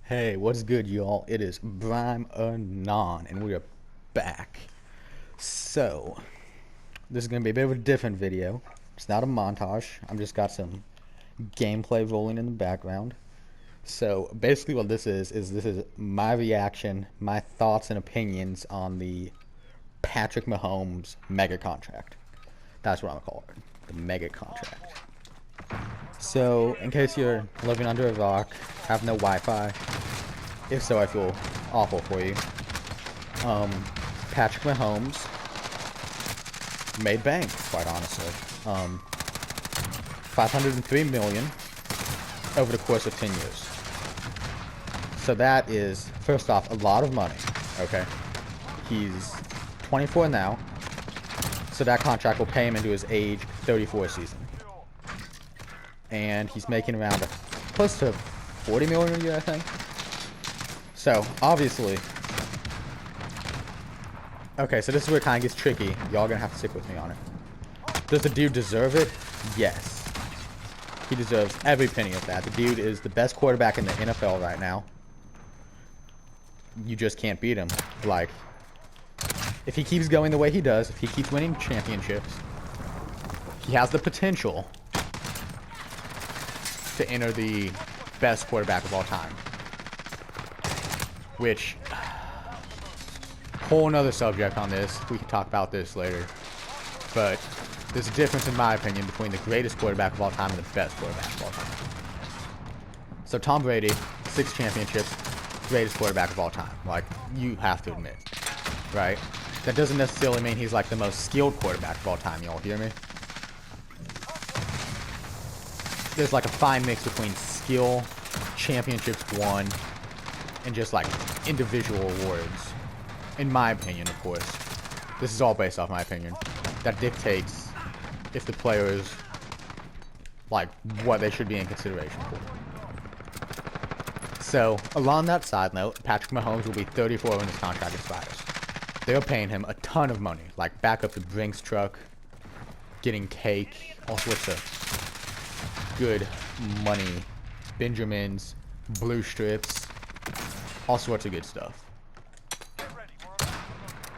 Hey, what's good, y'all? It is Brime Anon, and we are back. So, this is going to be a bit of a different video. It's not a montage. I've just got some gameplay rolling in the background. So, basically what this is my reaction, my thoughts and opinions on the Patrick Mahomes mega contract. That's what I'm going to call it. The mega contract. So, in case you're living under a rock, have no Wi-Fi, if so, I feel awful for you. Patrick Mahomes made bank, quite honestly. 503 million over the course of 10 years. So that is, first off, a lot of money. Okay, he's 24 now, so that contract will pay him into his age 34 season, and he's making around close to 40 million a year, I think. So, obviously... Okay, so this is where it kind of gets tricky. Y'all gonna have to stick with me on it. Does the dude deserve it? Yes. He deserves every penny of that. The dude is the best quarterback in the NFL right now. You just can't beat him. Like, if he keeps going the way he does, if he keeps winning championships, he has the potential to enter the best quarterback of all time. Which, whole nother subject on this. We can talk about this later. But there's a difference, in my opinion, between the greatest quarterback of all time and the best quarterback of all time. So Tom Brady, 6 championships, greatest quarterback of all time. Like, you have to admit, right? That doesn't necessarily mean he's like the most skilled quarterback of all time. Y'all hear me? There's like a fine mix between skill, championships won, and just like individual awards, in my opinion. Of course, this is all based off my opinion. That dictates if the player is like what they should be in consideration for. So, along that side note, Patrick Mahomes will be 34 when his contract expires. They're paying him a ton of money, like back up the Brinks truck, getting cake, all sorts of good money, Benjamins, blue strips, all sorts of good stuff.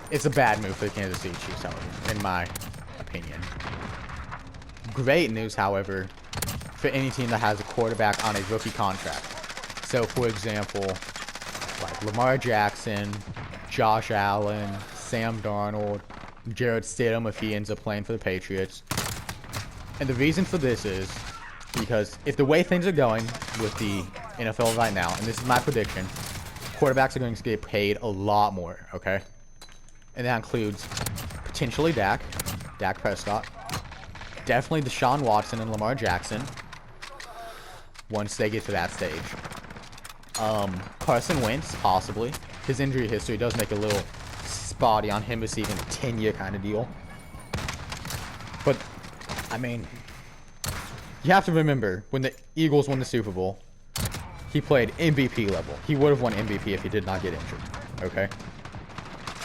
It's a bad move for the Kansas City Chiefs, however, in my opinion. Great news, however, for any team that has a quarterback on a rookie contract. So, for example, like Lamar Jackson, Josh Allen, Sam Darnold, Jared Stidham if he ends up playing for the Patriots. And the reason for this is because if the way things are going with the NFL right now, and this is my prediction, quarterbacks are going to get paid a lot more, okay? And that includes potentially Dak Prescott, definitely Deshaun Watson and Lamar Jackson, once they get to that stage. Carson Wentz, possibly. His injury history does make a little spotty on him receiving a 10-year kind of deal. But, I mean, you have to remember, when the Eagles won the Super Bowl, he played MVP level. He would have won MVP if he did not get injured, okay?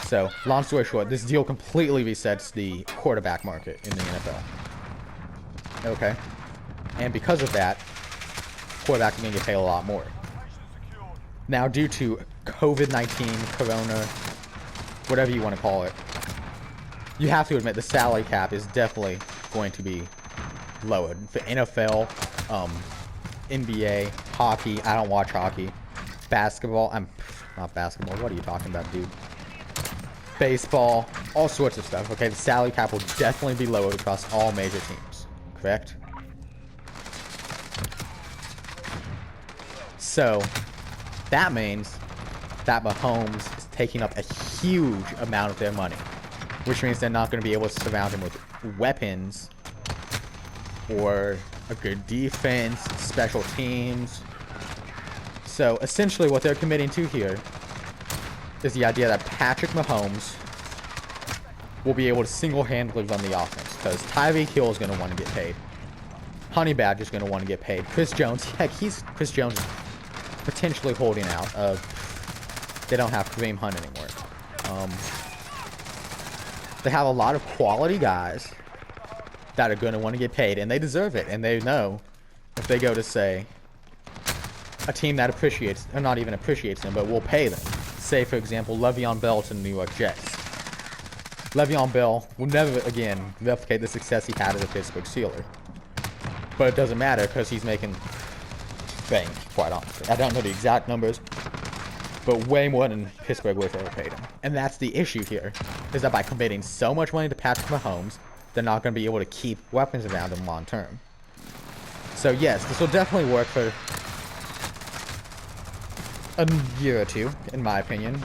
So, long story short, this deal completely resets the quarterback market in the NFL. Okay? And because of that, quarterbacks are going to get paid a lot more. Now, due to COVID-19, Corona, whatever you want to call it, you have to admit the salary cap is definitely going to be lowered. For NFL, NBA, hockey, I don't watch hockey. Basketball, not basketball, what are you talking about, dude? Baseball, all sorts of stuff, okay? The salary cap will definitely be lowered across all major teams, correct? So, that means that Mahomes is taking up a huge amount of their money, which means they're not going to be able to surround him with weapons or a good defense, special teams. So, essentially what they're committing to here is the idea that Patrick Mahomes will be able to single-handedly run the offense, because Tyreek Hill is going to want to get paid. Honey Badger is going to want to get paid. Chris Jones, heck, Chris Jones is potentially holding out of... They don't have Kareem Hunt anymore. They have a lot of quality guys that are going to want to get paid, and they deserve it. And they know if they go to, say, a team that appreciates, or not even appreciates them, but will pay them. Say, for example, Le'Veon Bell to the New York Jets. Le'Veon Bell will never again replicate the success he had as a Pittsburgh Steeler. But it doesn't matter because he's making bank, quite honestly. I don't know the exact numbers, but way more than Pittsburgh would have ever paid him. And that's the issue here, is that by committing so much money to Patrick Mahomes, they're not going to be able to keep weapons around him long term. So yes, this will definitely work for a year or two, in my opinion.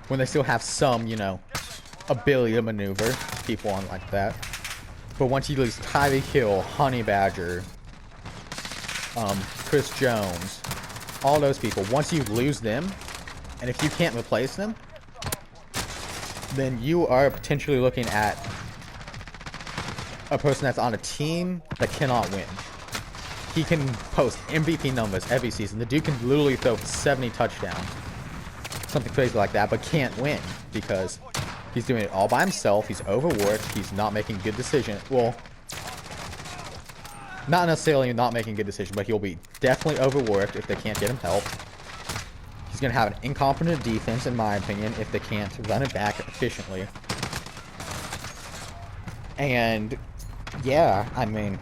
When they still have some, you know, ability to maneuver people on like that. But once you lose Tyreek Hill, Honey Badger, Chris Jones, all those people, once you lose them, and if you can't replace them, then you are potentially looking at a person that's on a team that cannot win. He can post MVP numbers every season. The dude can literally throw 70 touchdowns, something crazy like that, but can't win because he's doing it all by himself. He's overworked. He's not making good decisions. Well, not necessarily not making good decisions, but he'll be definitely overworked if they can't get him help. He's going to have an incompetent defense, in my opinion, if they can't run it back efficiently. And, yeah, I mean,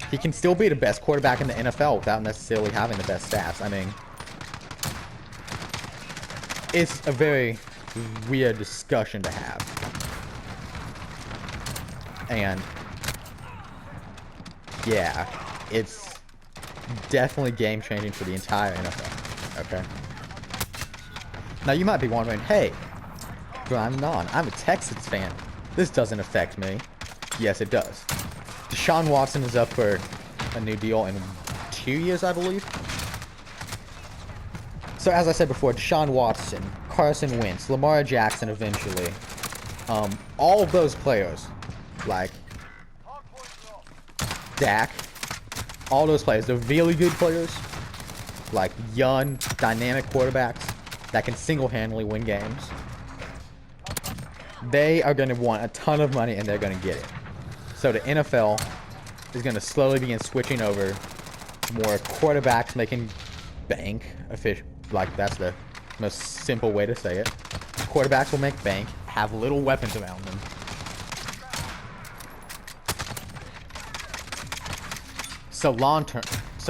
he can still be the best quarterback in the NFL without necessarily having the best stats. I mean, it's a very weird discussion to have. And, yeah, it's definitely game-changing for the entire NFL, okay? Now, you might be wondering, hey, grinding on, I'm a Texans fan. This doesn't affect me. Yes, it does. Deshaun Watson is up for a new deal in 2 years, I believe. So, as I said before, Deshaun Watson, Carson Wentz, Lamar Jackson eventually, all of those players, like Dak, all those players, they're really good players, like young, dynamic quarterbacks that can single-handedly win games. They are going to want a ton of money, and they're going to get it. So the NFL is going to slowly begin switching over to more quarterbacks making bank. Like, that's the most simple way to say it. Quarterbacks will make bank, have little weapons around them. So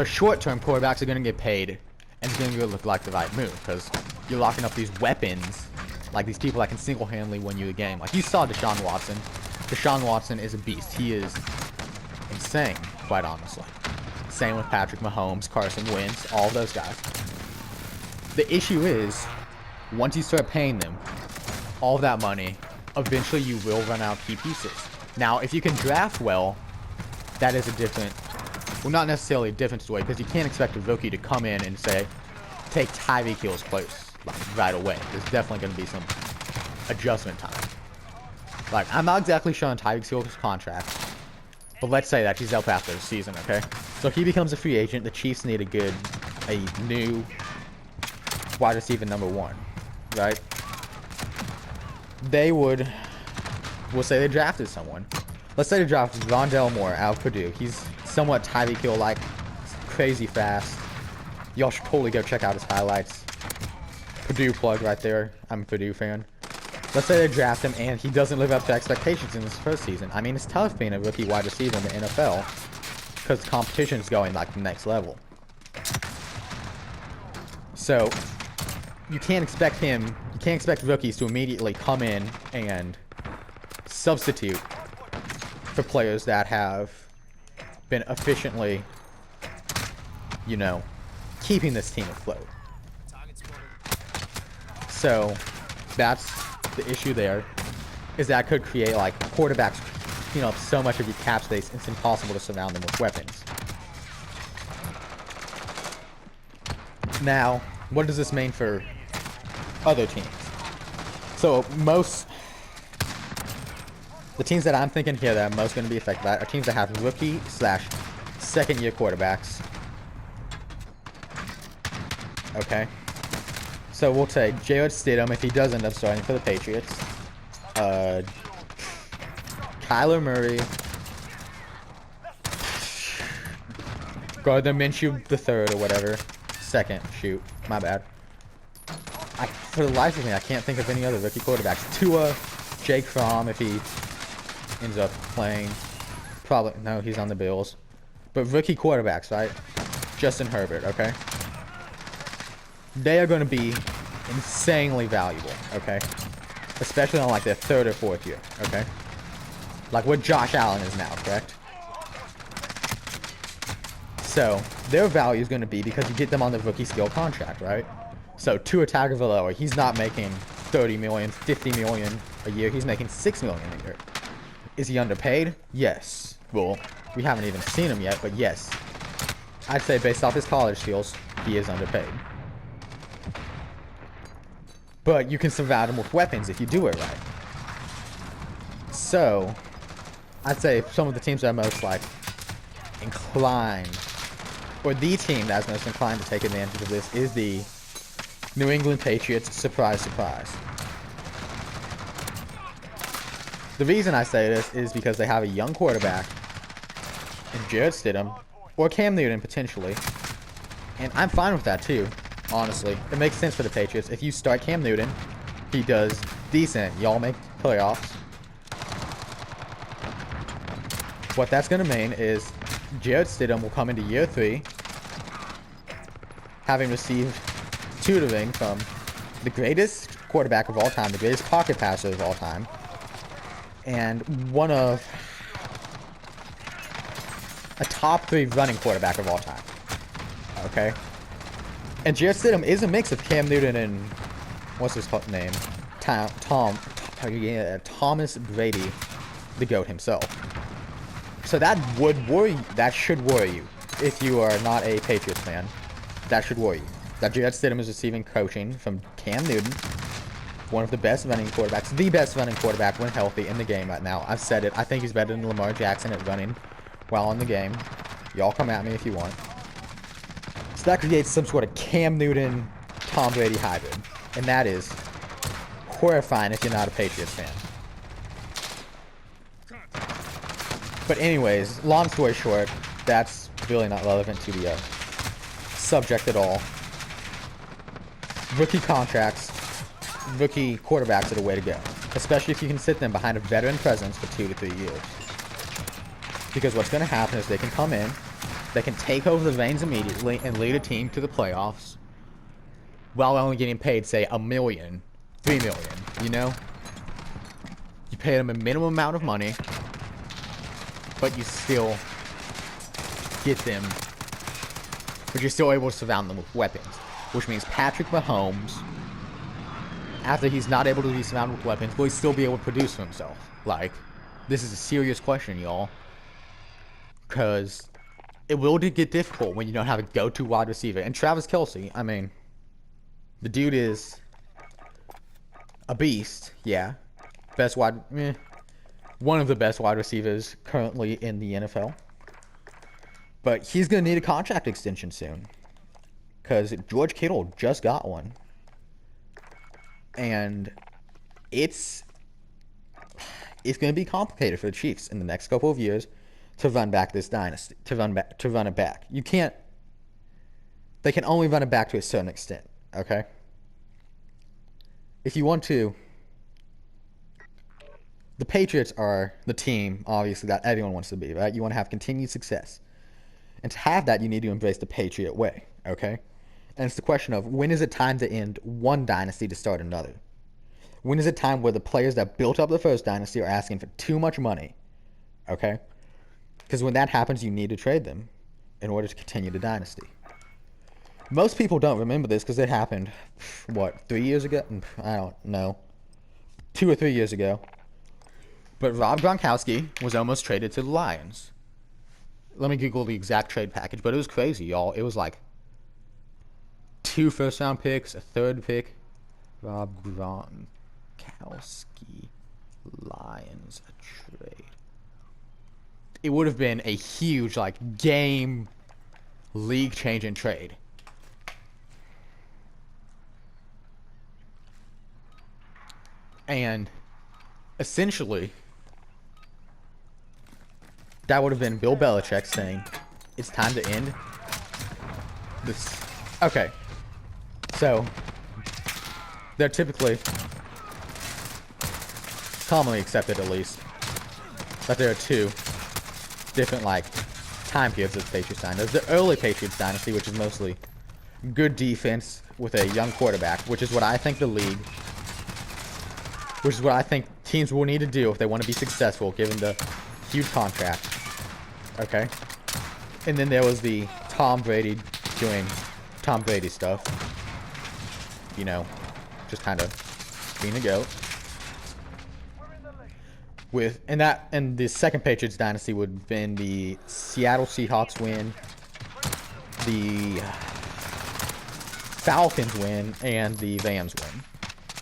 short-term quarterbacks are going to get paid, and it's going to look like the right move, because you're locking up these weapons, like these people that can single-handedly win you the game. Like, you saw Deshaun Watson. Deshaun Watson is a beast. He is insane, quite honestly. Same with Patrick Mahomes, Carson Wentz, all of those guys. The issue is, once you start paying them all that money, eventually you will run out key pieces. Now, if you can draft well, that is a different, well, not necessarily a different story, because you can't expect a rookie to come in and say, take Tyreek Hill's place, like, right away. There's definitely going to be some adjustment time. Like, I'm not exactly sure on Tyreek Hill's contract, but let's say that he's up after the season, okay? So if he becomes a free agent, the Chiefs need a new wide receiver number one, right? We'll say they drafted someone. Let's say they drafted Rondell Moore out of Purdue. He's somewhat Tyreek Hill-like, crazy fast. Y'all should totally go check out his highlights. Purdue plug right there. I'm a Purdue fan. Let's say they draft him and he doesn't live up to expectations in his first season. I mean, it's tough being a rookie wide receiver in the NFL because the competition is going like the next level. So you can't expect rookies to immediately come in and substitute for players that have been efficiently, you know, keeping this team afloat. So that's the issue there, is that could create, like, quarterbacks, you know, so much of your cap space, it's impossible to surround them with weapons. Now, what does this mean for other teams? So the teams that I'm thinking here that are most going to be affected by it are teams that have rookie/second-year quarterbacks. Okay. So we'll take Jarrett Stidham if he does end up starting for the Patriots. Kyler Murray. Gardner Minshew the third or whatever. Second, shoot. My bad. For the life of me, I can't think of any other rookie quarterbacks. Tua, Jake Fromm, if he ends up playing. Probably, no, he's on the Bills. But rookie quarterbacks, right? Justin Herbert, okay? They are going to be insanely valuable, okay? Especially on like their third or fourth year, okay? Like what Josh Allen is now, correct? So, their value is going to be because you get them on the rookie skill contract, right? So, Tua Tagovailoa, he's not making 30 million, 50 million a year. He's making 6 million a year. Is he underpaid? Yes. Well, we haven't even seen him yet, but yes. I'd say based off his college skills, he is underpaid. But you can surround him with weapons if you do it right. So, I'd say some of the teams that are most like inclined, or the team that's most inclined to take advantage of this is the New England Patriots. Surprise, surprise. The reason I say this is because they have a young quarterback in Jarrett Stidham, or Cam Newton potentially, and I'm fine with that too. Honestly, it makes sense for the Patriots. If you start Cam Newton, he does decent. Y'all make playoffs. What that's going to mean is Jarrett Stidham will come into year 3, having received tutoring from the greatest quarterback of all time, the greatest pocket passer of all time, and one of a top 3 running quarterback of all time. Okay? And Jarrett Stidham is a mix of Cam Newton and what's his name? Thomas Brady, the GOAT himself. So that would worry you. That should worry you if you are not a Patriots fan. That should worry you. That Jarrett Stidham is receiving coaching from Cam Newton, one of the best running quarterbacks, the best running quarterback when healthy in the game right now. I've said it. I think he's better than Lamar Jackson at running while in the game. Y'all come at me if you want. So that creates some sort of Cam Newton, Tom Brady hybrid. And that is horrifying if you're not a Patriots fan. But anyways, long story short, that's really not relevant to the subject at all. Rookie contracts, rookie quarterbacks are the way to go. Especially if you can sit them behind a veteran presence for 2 to 3 years. Because what's going to happen is they can come in, they can take over the reins immediately and lead a team to the playoffs while only getting paid, say, $1 million, $3 million, you know? You pay them a minimum amount of money, but you still get them, but you're still able to surround them with weapons, which means Patrick Mahomes, after he's not able to be surrounded with weapons, will he still be able to produce for himself? Like, this is a serious question, y'all, because it will get difficult when you don't have a go-to wide receiver. And Travis Kelce, I mean, the dude is a beast, yeah. One of the best wide receivers currently in the NFL. But he's going to need a contract extension soon. Because George Kittle just got one. And it's going to be complicated for the Chiefs in the next couple of years to run back this dynasty, to run it back. You can't. They can only run it back to a certain extent, okay? If you want to, the Patriots are the team, obviously, that everyone wants to be, right? You want to have continued success. And to have that, you need to embrace the Patriot way, okay? And it's the question of, when is it time to end one dynasty to start another? When is it time where the players that built up the first dynasty are asking for too much money, okay? Because when that happens, you need to trade them in order to continue the dynasty. Most people don't remember this because it happened, 3 years ago? I don't know. 2 or 3 years ago. But Rob Gronkowski was almost traded to the Lions. Let me Google the exact trade package, but it was crazy, y'all. It was like 2 first-round picks, a 3rd pick. Rob Gronkowski, Lions, a trade. It would have been a huge, game, league-changing trade. And essentially, that would have been Bill Belichick saying, it's time to end this. Okay. So, they're typically, commonly accepted at least, that there are two different, like, time periods of the Patriots dynasty. There's the early Patriots dynasty, which is mostly good defense with a young quarterback, which is what I think the league, which is what I think teams will need to do if they want to be successful, given the huge contract. Okay? And then there was the Tom Brady doing Tom Brady stuff. You know, just kind of being a goat. And the second Patriots dynasty would have been the Seattle Seahawks win, the Falcons win, and the Rams win.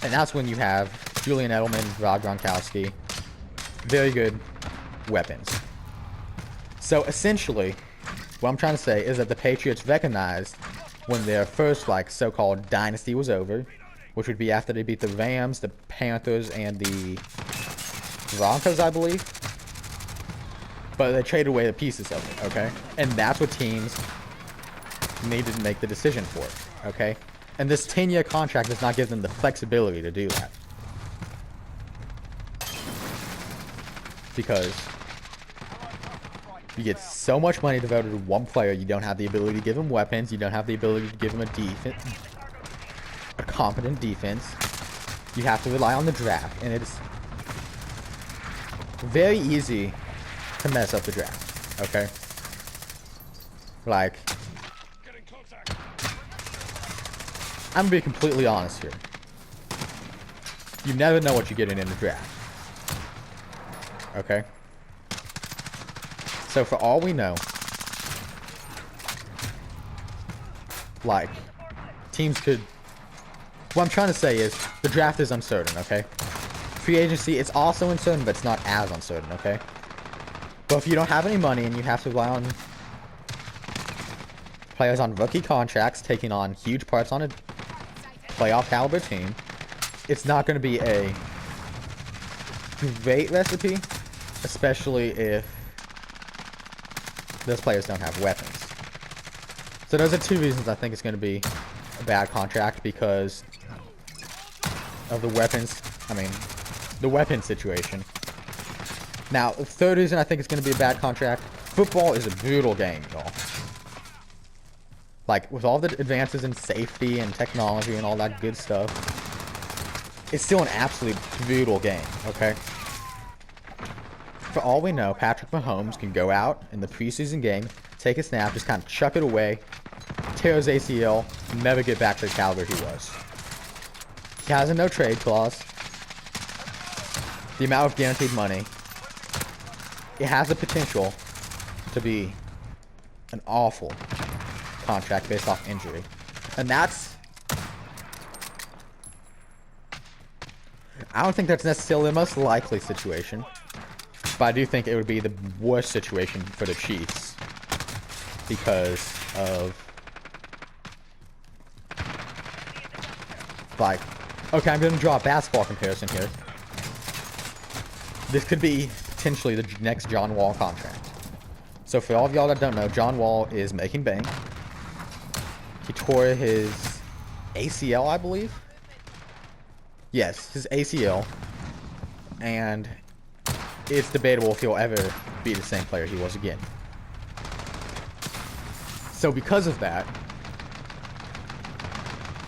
And that's when you have Julian Edelman, Rob Gronkowski, very good weapons. So essentially, what I'm trying to say is that the Patriots recognized when their first, like, so-called dynasty was over, which would be after they beat the Rams, the Panthers, and the Broncos, I believe. But they traded away the pieces of it, okay? And that's what teams needed to make the decision for, okay? And this 10-year contract does not give them the flexibility to do that. Because you get so much money devoted to one player, you don't have the ability to give him weapons, you don't have the ability to give him a competent defense. You have to rely on the draft, and it's very easy to mess up the draft, okay? Like, I'm gonna be completely honest here. You never know what you're getting in the draft, okay? So for all we know, like, teams could... What I'm trying to say is, the draft is uncertain, okay? Free agency, it's also uncertain, but it's not as uncertain, okay? But if you don't have any money and you have to rely on players on rookie contracts taking on huge parts on a playoff caliber team, it's not going to be a great recipe, especially if those players don't have weapons. So those are two reasons I think it's going to be a bad contract, because of the weapons. I mean, the weapon situation. Now, the third reason I think it's going to be a bad contract, football is a brutal game, y'all. Like, with all the advances in safety and technology and all that good stuff, it's still an absolute brutal game, okay? For all we know, Patrick Mahomes can go out in the preseason game, take a snap, just kind of chuck it away, tear his ACL, never get back to the caliber he was. He has a no-trade clause. The amount of guaranteed money, it has the potential to be an awful contract based off injury. And that's... I don't think that's necessarily the most likely situation, but I do think it would be the worst situation for the Chiefs because of... Like, okay, I'm going to draw a basketball comparison here. This could be potentially the next John Wall contract. So for all of y'all that don't know, John Wall is making bank. He tore his ACL, I believe. Yes, his ACL. And it's debatable if he'll ever be the same player he was again. So because of that,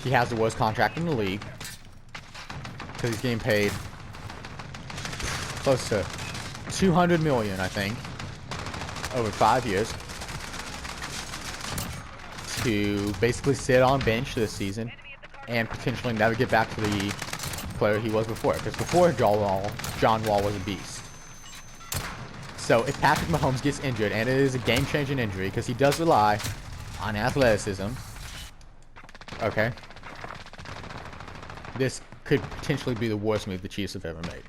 he has the worst contract in the league. Because he's getting paid close to $200 million, I think, over 5 years, to basically sit on bench this season and potentially never get back to the player he was before. Because before John Wall was a beast. So if Patrick Mahomes gets injured, and it is a game-changing injury because he does rely on athleticism, okay, this could potentially be the worst move the Chiefs have ever made.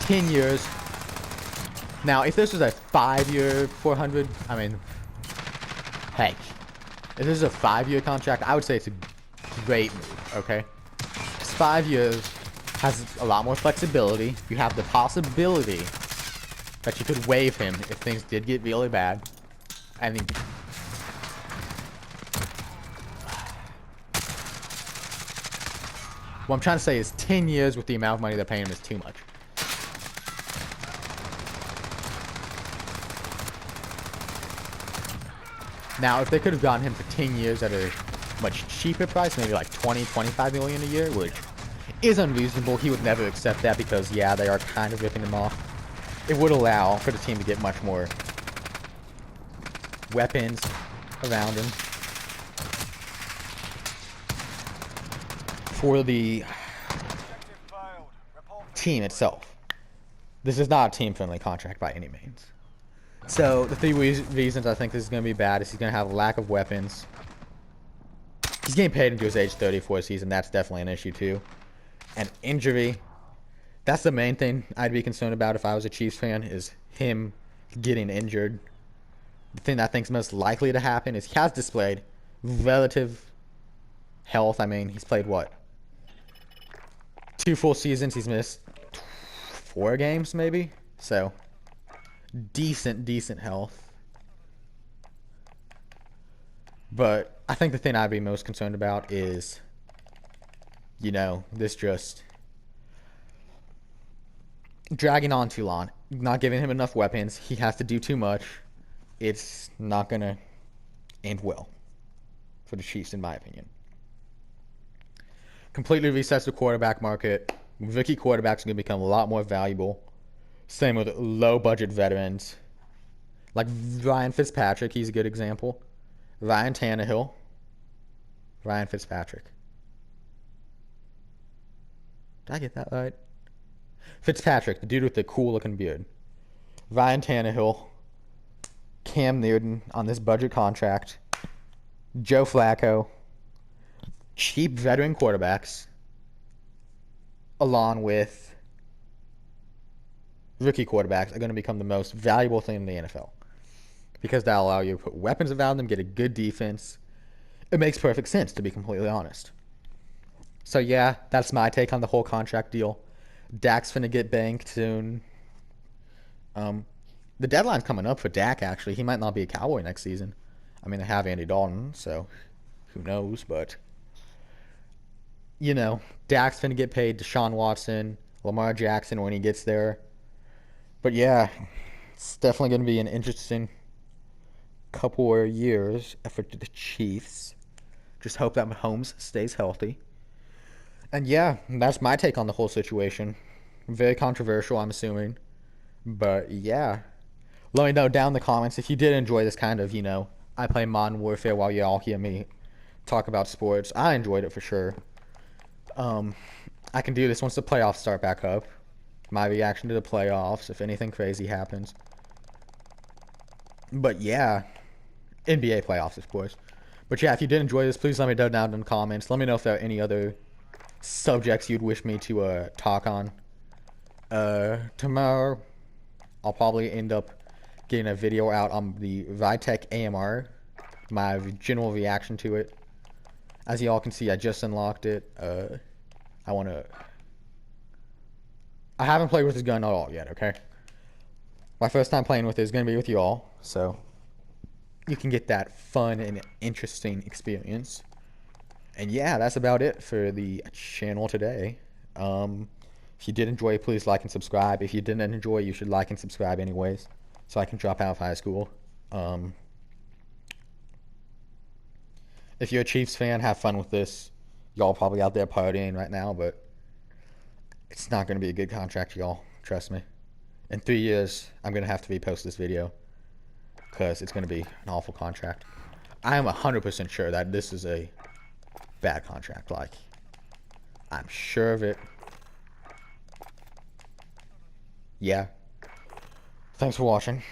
10 years. Now, if this was a 5-year 400, I mean, heck, if this is a 5-year contract, I would say it's a great move, okay? Because 5 years has a lot more flexibility. You have the possibility that you could waive him if things did get really bad. I mean, What I'm trying to say is 10 years with the amount of money they're paying him is too much. Now, if they could have gotten him for 10 years at a much cheaper price, maybe like 20, 25 million a year, which is unreasonable. He would never accept that because, yeah, they are kind of ripping him off. It would allow for the team to get much more weapons around him. For the team itself, this is not a team-friendly contract by any means. So, the three reasons I think this is going to be bad is he's going to have a lack of weapons. He's getting paid into his age 34 season. That's definitely an issue, too. And injury. That's the main thing I'd be concerned about if I was a Chiefs fan, is him getting injured. The thing I think is most likely to happen is he has displayed relative health. I mean, he's played, what? 2 full seasons. He's missed 4 games, maybe? So, decent health. But I think the thing I'd be most concerned about is, you know, this just dragging on too long. Not giving him enough weapons. He has to do too much. It's not going to end well for the Chiefs, in my opinion. Completely resets the quarterback market. Rookie quarterbacks are going to become a lot more valuable. Same with low-budget veterans. Like Ryan Fitzpatrick, he's a good example. Ryan Tannehill. Ryan Fitzpatrick. Did I get that right? Fitzpatrick, the dude with the cool-looking beard. Ryan Tannehill. Cam Newton on this budget contract. Joe Flacco. Cheap veteran quarterbacks. Along with rookie quarterbacks are going to become the most valuable thing in the NFL. Because that'll allow you to put weapons around them, get a good defense. It makes perfect sense, to be completely honest. So yeah, that's my take on the whole contract deal. Dak's finna get banked soon. The deadline's coming up for Dak, actually. He might not be a Cowboy next season. I mean, they have Andy Dalton, so who knows, but you know, Dak's finna get paid, Deshaun Watson, Lamar Jackson when he gets there. But yeah, it's definitely going to be an interesting couple of years for the Chiefs. Just hope that Mahomes stays healthy. And yeah, that's my take on the whole situation. Very controversial, I'm assuming. But yeah, let me know down in the comments if you did enjoy this kind of, you know, I play Modern Warfare while y'all hear me talk about sports. I enjoyed it for sure. I can do this once the playoffs start back up. My reaction to the playoffs, if anything crazy happens. But yeah, NBA playoffs, of course. But yeah, if you did enjoy this, please let me know down in the comments. Let me know if there are any other subjects you'd wish me to talk on. Tomorrow, I'll probably end up getting a video out on the Vitek AMR, my general reaction to it. As y'all can see, I just unlocked it. I haven't played with this gun at all yet, okay? My first time playing with it is going to be with y'all, so you can get that fun and interesting experience. And yeah, that's about it for the channel today. If you did enjoy, please like and subscribe. If you didn't enjoy, you should like and subscribe anyways, so I can drop out of high school. If you're a Chiefs fan, have fun with this. Y'all probably out there partying right now, but it's not going to be a good contract, y'all. Trust me. In 3 years, I'm going to have to repost this video because it's going to be an awful contract. I am 100% sure that this is a bad contract. Like, I'm sure of it. Yeah. Thanks for watching.